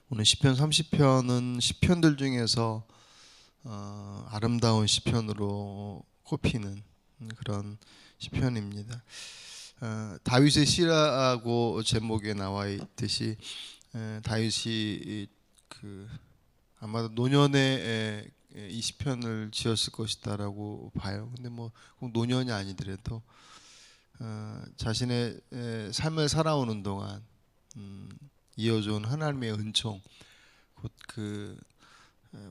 오늘 시편 30편은 시편들 중에서 아름다운 시편으로 꼽히는 그런 시편입니다. 다윗의 시라고 제목에 나와 있듯이 다윗이 아마도 노년에 이 시편을 지었을 것이다라고 봐요. 근데 뭐 꼭 노년이 아니더라도 자신의 삶을 살아오는 동안 이어져온 하나님의 은총, 곧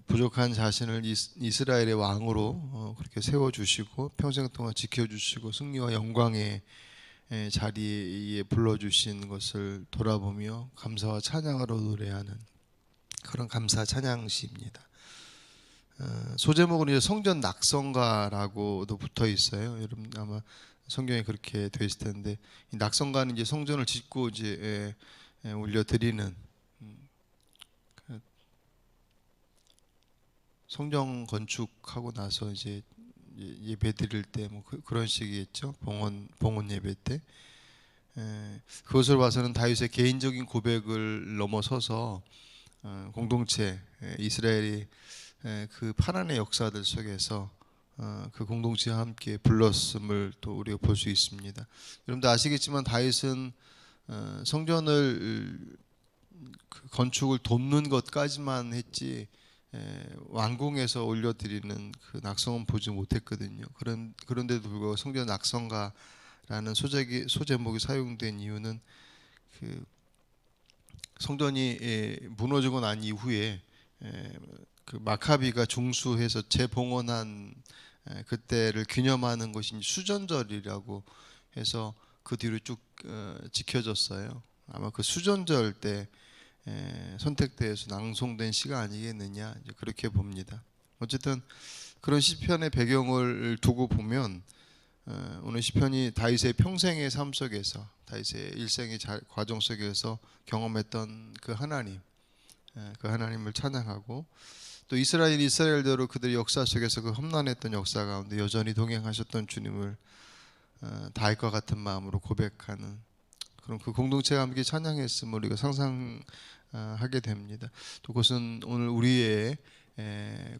부족한 자신을 이스라엘의 왕으로 그렇게 세워주시고 평생 동안 지켜주시고 승리와 영광의 자리에 불러주신 것을 돌아보며 감사와 찬양으로 노래하는 그런 감사 찬양시입니다. 소제목은 이제 성전 낙성가라고도 붙어 있어요. 여러분 아마 성경에 그렇게 되어 있을 텐데, 이 낙성가는 이제 성전을 짓고 이제 올려드리는 성전 건축하고 나서 이제 예배 드릴 때 뭐 그런 식이겠죠. 봉헌 예배 때. 그것을 봐서는 다윗의 개인적인 고백을 넘어서서 공동체 이스라엘이 그 파란의 역사들 속에서 그 공동체와 함께 불렀음을 또 우리가 볼 수 있습니다. 여러분도 아시겠지만 다윗은 성전을 건축을 돕는 것까지만 했지 왕궁에서 올려드리는 그 낙성은 보지 못했거든요. 그런데도 불구하고 성전 낙성가라는 소제목이 사용된 이유는 그 성전이 무너지고 난 이후에 그 마카비가 중수해서 재봉헌한 그때를 기념하는 것이 수전절이라고 해서 그 뒤로 쭉 지켜졌어요. 아마 그 수전절 때 선택되어서 낭송된 시가 아니겠느냐 그렇게 봅니다. 어쨌든 그런 시편의 배경을 두고 보면 오늘 시편이 다윗의 평생의 삶 속에서 다윗의 일생의 과정 속에서 경험했던 그 하나님, 그 하나님을 찬양하고 또 이스라엘이 이스라엘대로 그들의 역사 속에서 그 험난했던 역사 가운데 여전히 동행하셨던 주님을 다윗과 같은 마음으로 고백하는 그럼 그 공동체가 함께 찬양했음을 우리가 상상하게 됩니다. 또 그것은 오늘 우리의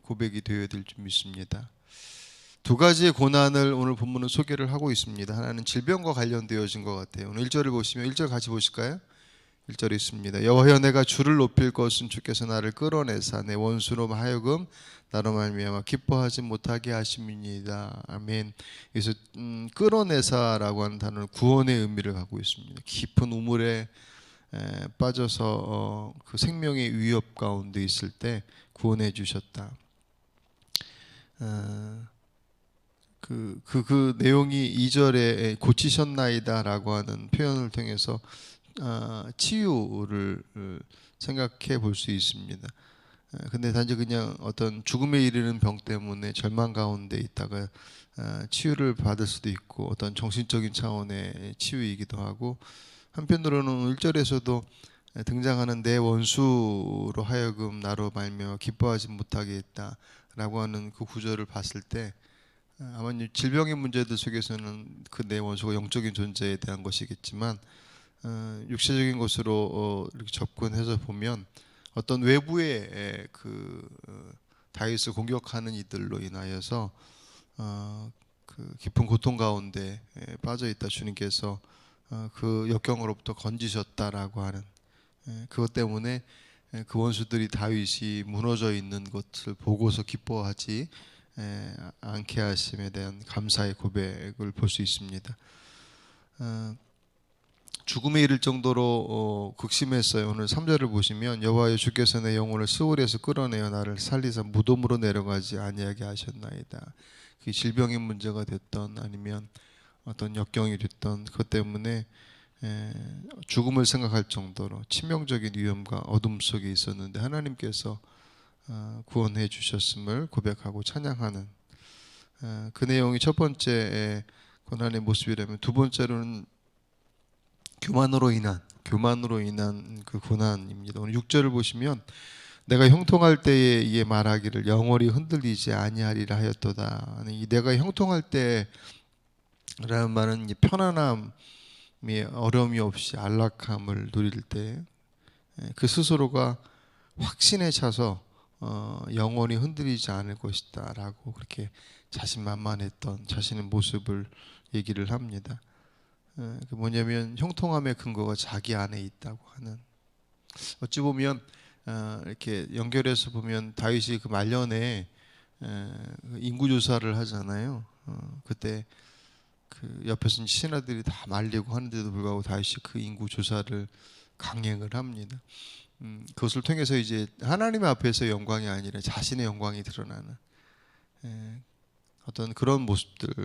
고백이 되어야 될 줄 믿습니다. 두 가지의 고난을 오늘 본문은 소개를 하고 있습니다. 하나는 질병과 관련되어진 것 같아요. 오늘 1절을 보시면 1절 같이 보실까요? 1절에 있습니다. 여호와여 내가 주를 높일 것은 주께서 나를 끌어내사 내 원수로 하여금 나로 말미암아 기뻐하지 못하게 하심이니이다. 아멘. 그래서 끌어내사라고 하는 단어는 구원의 의미를 갖고 있습니다. 깊은 우물에 빠져서 그 생명의 위협 가운데 있을 때 구원해 주셨다. 그 내용이 2절에 고치셨나이다라고 하는 표현을 통해서 치유를 생각해 볼 수 있습니다. 근데 단지 그냥 어떤 죽음에 이르는 병 때문에 절망 가운데 있다가 치유를 받을 수도 있고 어떤 정신적인 차원의 치유이기도 하고, 한편으로는 1절에서도 등장하는 내 원수로 하여금 나로 말미암아 기뻐하지 못하게 했다라고 하는 그 구절을 봤을 때 아마 질병의 문제들 속에서는 그 내 원수가 영적인 존재에 대한 것이겠지만 육체적인 것으로 이렇게 접근해서 보면 어떤 외부의 다윗을 공격하는 이들로 인하여서 그 깊은 고통 가운데 빠져 있다 주님께서 그 역경으로부터 건지셨다라고 하는 그것 때문에 그 원수들이 다윗이 무너져 있는 것을 보고서 기뻐하지 않게 하심에 대한 감사의 고백을 볼 수 있습니다. 죽음에 이를 정도로 극심했어요. 오늘 3절을 보시면 여호와여 주께서 내 영혼을 스올에서 끌어내어 나를 살리사 무덤으로 내려가지 아니하게 하셨나이다. 그 질병의 문제가 됐던 아니면 어떤 역경이 됐던 그것 때문에 죽음을 생각할 정도로 치명적인 위험과 어둠 속에 있었는데 하나님께서 구원해 주셨음을 고백하고 찬양하는 그 내용이 첫 번째 고난의 모습이라면, 두 번째로는 교만으로 인한 그 고난입니다. 오늘 6절을 보시면 내가 형통할 때에 이에 말하기를 영원히 흔들리지 아니하리라 하였도다. 이 내가 형통할 때라는 말은 편안함이 어려움이 없이 안락함을 누릴 때 그 스스로가 확신에 차서 영원히 흔들리지 않을 것이다라고 그렇게 자신만만했던 자신의 모습을 얘기를 합니다. 그 뭐냐면 형통함의 근거가 자기 안에 있다고 하는. 어찌 보면 이렇게 연결해서 보면 다윗이 그 말년에 인구 조사를 하잖아요. 그때 그 옆에서 신하들이 다 말리고 하는데도 불구하고 다윗이 그 인구 조사를 강행을 합니다. 그것을 통해서 이제 하나님 앞에서 영광이 아니라 자신의 영광이 드러나는 어떤 그런 모습들을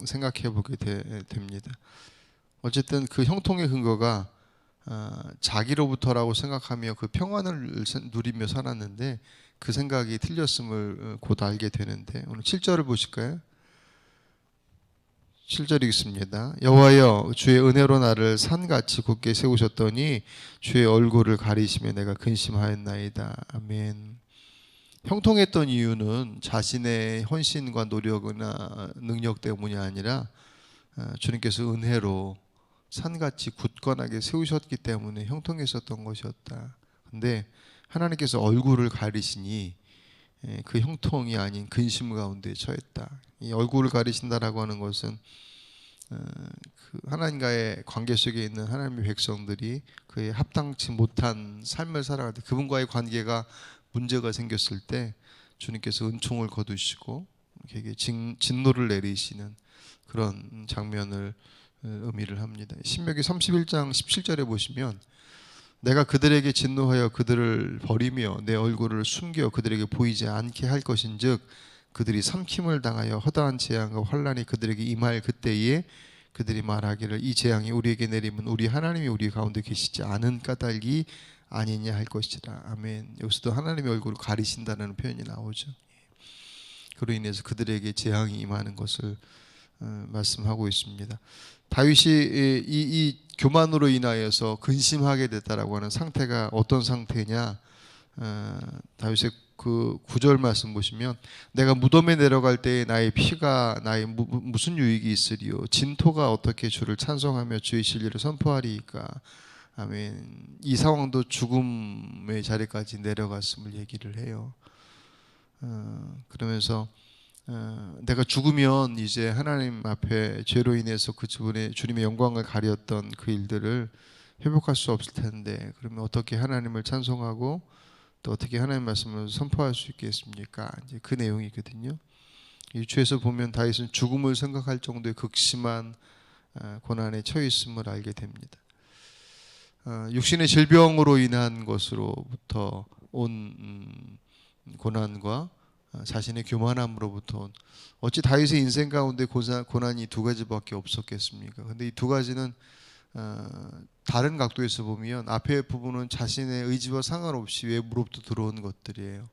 생각해 보게 됩니다. 어쨌든 그 형통의 근거가 자기로부터라고 생각하며 그 평안을 누리며 살았는데 그 생각이 틀렸음을 곧 알게 되는데 오늘 7절을 보실까요? 7절 읽습니다. 여호와여 주의 은혜로 나를 산같이 굳게 세우셨더니 주의 얼굴을 가리시며 내가 근심하였나이다. 아멘. 형통했던 이유는 자신의 헌신과 노력이나 능력 때문이 아니라 주님께서 은혜로 산같이 굳건하게 세우셨기 때문에 형통했었던 것이었다. 근데 하나님께서 얼굴을 가리시니 그 형통이 아닌 근심 가운데 처했다. 이 얼굴을 가리신다라고 하는 것은 그 하나님과의 관계 속에 있는 하나님의 백성들이 그에 합당치 못한 삶을 살아갈 때 그분과의 관계가 문제가 생겼을 때 주님께서 은총을 거두시고 그에게 진노를 내리시는 그런 장면을 의미를 합니다. 신명기 31장 17절에 보시면 내가 그들에게 진노하여 그들을 버리며 내 얼굴을 숨겨 그들에게 보이지 않게 할 것인즉 그들이 삼킴을 당하여 허다한 재앙과 환난이 그들에게 임할 그때에 그들이 말하기를 이 재앙이 우리에게 내리면 우리 하나님이 우리 가운데 계시지 않은 까닭이 아니냐 할 것이라. 아멘. 여기서도 하나님의 얼굴을 가리신다는 표현이 나오죠. 그로 인해서 그들에게 재앙이 임하는 것을 말씀하고 있습니다. 다윗이 이 교만으로 인하여서 근심하게 됐다라고 하는 상태가 어떤 상태냐? 다윗의 그 9절 말씀 보시면 내가 무덤에 내려갈 때에 나의 피가 나의 무슨 유익이 있으리요? 진토가 어떻게 주를 찬송하며 주의 진리를 선포하리이까? 아멘. 이 상황도 죽음의 자리까지 내려갔음을 얘기를 해요. 그러면서 내가 죽으면 이제 하나님 앞에 죄로 인해서 그 주님의 영광을 가렸던 그 일들을 회복할 수 없을 텐데 그러면 어떻게 하나님을 찬송하고 또 어떻게 하나님 말씀을 선포할 수 있겠습니까? 이제 그 내용이거든요. 유추에서 보면 다윗은 죽음을 생각할 정도의 극심한 고난에 처해 있음을 알게 됩니다. 육신의 질병으로 인한 것으로부터 온 고난과 자신의 교만함으로부터 온 어찌 다윗의 인생 가운데 고난이 두 가지밖에 없었겠습니까? 근데 이 두 가지는 다른 각도에서 보면 앞에 부분은 자신의 의지와 상관없이 외부로부터 들어온 것들이에요.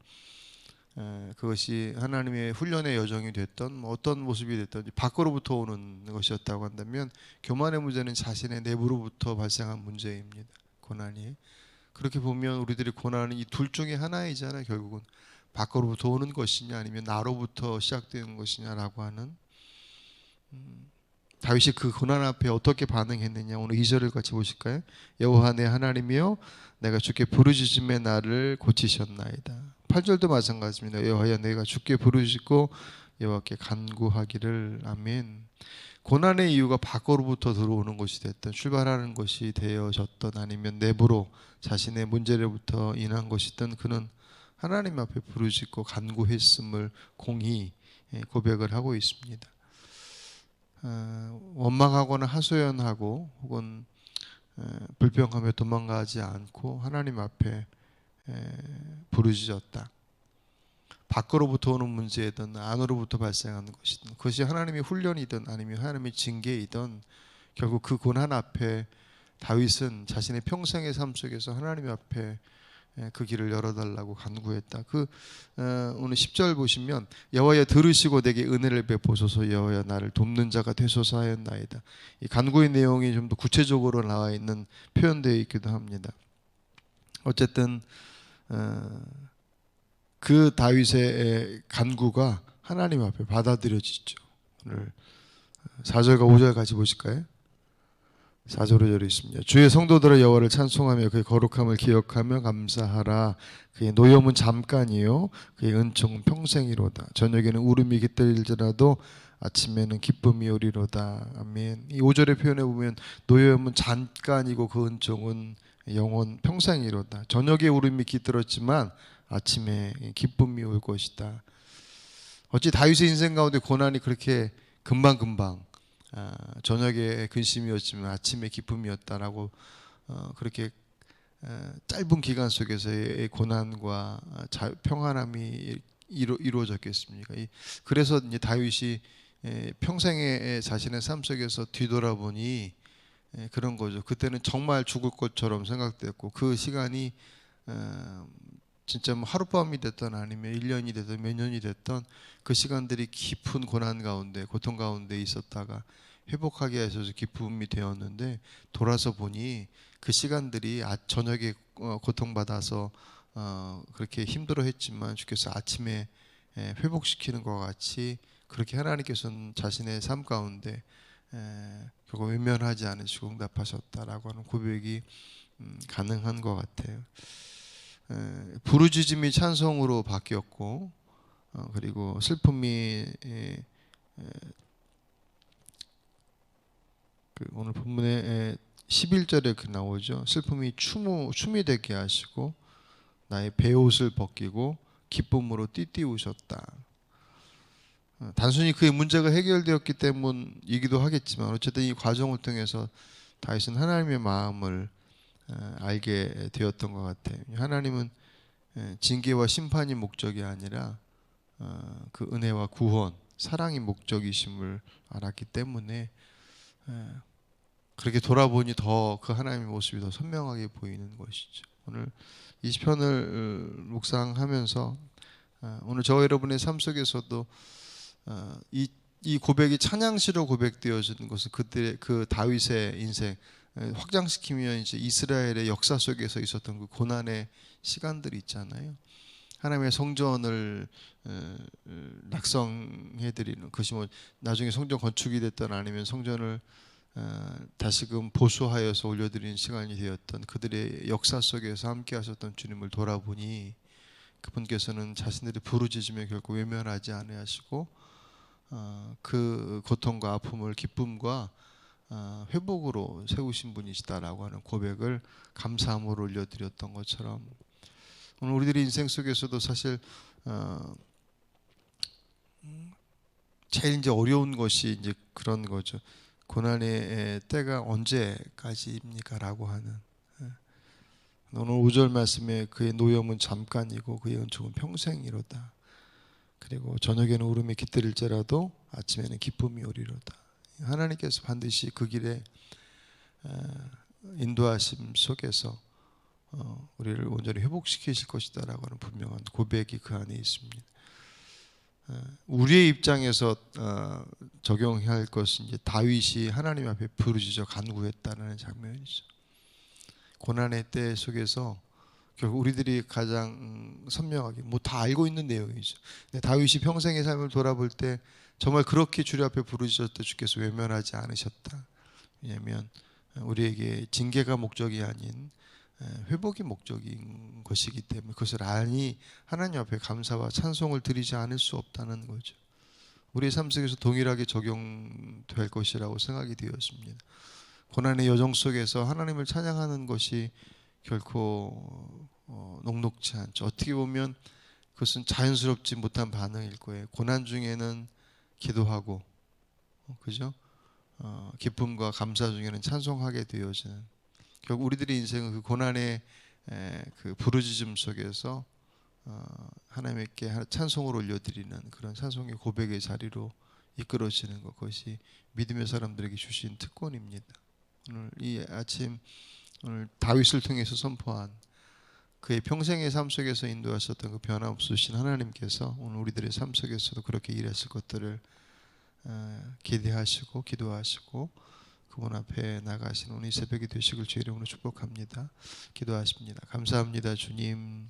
그것이 하나님의 훈련의 여정이 됐던 어떤 모습이 됐든 밖으로부터 오는 것이었다고 한다면 교만의 문제는 자신의 내부로부터 발생한 문제입니다. 고난이. 그렇게 보면 우리들의 고난은 이 둘 중에 하나이잖아요. 결국은 밖으로부터 오는 것이냐 아니면 나로부터 시작되는 것이냐라고 하는 다윗이 그 고난 앞에 어떻게 반응했느냐 오늘 2절을 같이 보실까요? 여호와 내 하나님이여 내가 주께 부르짖음에 나를 고치셨나이다. 8절도 마찬가지입니다. 여호와여 내가 주께 부르짖고 여호와께 간구하기를. 아멘. 고난의 이유가 밖으로부터 들어오는 것이 됐든 출발하는 것이 되어졌던 아니면 내부로 자신의 문제로부터 인한 것이든 그는 하나님 앞에 부르짖고 간구했음을 공히 고백을 하고 있습니다. 원망하거나 하소연하고 혹은 불평하며 도망가지 않고 하나님 앞에 부르짖었다. 밖으로부터 오는 문제이든 안으로부터 발생하는 것이든 그것이 하나님의 훈련이든 아니면 하나님의 징계이든 결국 그 고난 앞에 다윗은 자신의 평생의 삶 속에서 하나님 앞에 그 길을 열어달라고 간구했다. 오늘 10절 보시면 여호와여 들으시고 내게 은혜를 베푸소서 여호와여 나를 돕는 자가 되소서 하였나이다. 이 간구의 내용이 좀 더 구체적으로 나와 있는 표현되어 있기도 합니다. 어쨌든 그 다윗의 간구가 하나님 앞에 받아들여지죠. 오늘 4절과 5절 같이 보실까요? 4절로 절이 있습니다. 주의 성도들아 여호와를 찬송하며 그의 거룩함을 기억하며 감사하라. 그의 노염은 잠깐이요 그의 은총은 평생이로다. 저녁에는 울음이 깃들일지라도 아침에는 기쁨이 오리로다. 아멘. 이 5절의 표현에 보면 노염은 잠깐이고 그 은총은 영원 평생이로다. 저녁에 울음이 깃들었지만 아침에 기쁨이 올 것이다. 어찌 다윗의 인생 가운데 고난이 그렇게 금방금방 저녁에 근심이었지만 아침에 기쁨이었다라고 그렇게 짧은 기간 속에서의 고난과 평안함이 이루어졌겠습니까? 그래서 이제 다윗이 평생의 자신의 삶 속에서 뒤돌아보니 그런 거죠. 그때는 정말 죽을 것처럼 생각됐고 그 시간이 진짜 뭐 하룻밤이 됐던 아니면 1년이 됐던 몇 년이 됐던 그 시간들이 깊은 고난 가운데 고통 가운데 있었다가 회복하게 하셔서 기쁨이 되었는데 돌아서 보니 그 시간들이 저녁에 고통받아서 그렇게 힘들어했지만 주께서 아침에 회복시키는 것과 같이 그렇게 하나님께서는 자신의 삶 가운데 결국 외면하지 않으시고 응답하셨다라고 하는 고백이 가능한 것 같아요. 부르짖음이 찬송으로 바뀌었고 그리고 슬픔이 오늘 본문에 11절에 그 나오죠. 슬픔이 춤이 되게 하시고 나의 베옷을 벗기고 기쁨으로 띠띠우셨다. 단순히 그의 문제가 해결되었기 때문이기도 하겠지만 어쨌든 이 과정을 통해서 다윗은 하나님의 마음을 알게 되었던 것 같아요. 하나님은 징계와 심판이 목적이 아니라 그 은혜와 구원, 사랑이 목적이심을 알았기 때문에 그렇게 돌아보니 더 그 하나님의 모습이 더 선명하게 보이는 것이죠. 오늘 이 시편을 묵상하면서 오늘 저 여러분의 삶 속에서도 이 고백이 찬양시로 고백되어지는 것은 그들의 그 다윗의 인생 확장시키면 이제 이스라엘의 역사 속에서 있었던 그 고난의 시간들이 있잖아요. 하나님의 성전을 낙성해드리는 것이 뭐 나중에 성전 건축이 됐던 아니면 성전을 다시금 보수하여서 올려드리는 시간이 되었던 그들의 역사 속에서 함께 하셨던 주님을 돌아보니 그분께서는 자신들의 부르짖음에 결코 외면하지 아니하시고 그 고통과 아픔을 기쁨과 회복으로 세우신 분이시다라고 하는 고백을 감사함으로 올려드렸던 것처럼 오늘 우리들의 인생 속에서도 사실 제일 이제 어려운 것이 이제 그런 거죠. 고난의 때가 언제까지입니까라고 하는 오늘 5절 말씀에 그의 노염은 잠깐이고 그의 은총은 평생이로다. 그리고 저녁에는 울음이 깃들일지라도 아침에는 기쁨이 오리로다. 하나님께서 반드시 그 길에 인도하심 속에서 우리를 온전히 회복시키실 것이다라고 하는 분명한 고백이 그 안에 있습니다. 우리의 입장에서 적용해야 할 것은 이제 다윗이 하나님 앞에 부르짖어 간구했다는 장면이죠. 고난의 때 속에서 결국 우리들이 가장 선명하게 뭐 다 알고 있는 내용이죠. 다윗이 평생의 삶을 돌아볼 때 정말 그렇게 주님 앞에 부르짖었을 때 주께서 외면하지 않으셨다. 왜냐하면 우리에게 징계가 목적이 아닌 회복이 목적인 것이기 때문에 그것을 아니 하나님 앞에 감사와 찬송을 드리지 않을 수 없다는 거죠. 우리의 삶 속에서 동일하게 적용될 것이라고 생각이 되었습니다. 고난의 여정 속에서 하나님을 찬양하는 것이 결코 녹록지 않죠. 어떻게 보면 그것은 자연스럽지 못한 반응일 거예요. 고난 중에는 기도하고, 그죠? 기쁨과 감사 중에는 찬송하게 되어지는. 결국 우리들의 인생은 그 고난의 그 부르짖음 속에서 하나님께 찬송을 올려드리는 그런 찬송의 고백의 자리로 이끌어지는 것, 그것이 믿음의 사람들에게 주신 특권입니다. 오늘 이 아침 오늘 다윗을 통해서 선포한 그의 평생의 삶 속에서 인도하셨던 그 변함없으신 하나님께서 오늘 우리들의 삶 속에서도 그렇게 일하실 것들을 기대하시고 기도하시고 그분 앞에 나가시는 오늘 이 새벽이 되시길 주의 이름으로 축복합니다. 기도하십니다. 감사합니다 주님.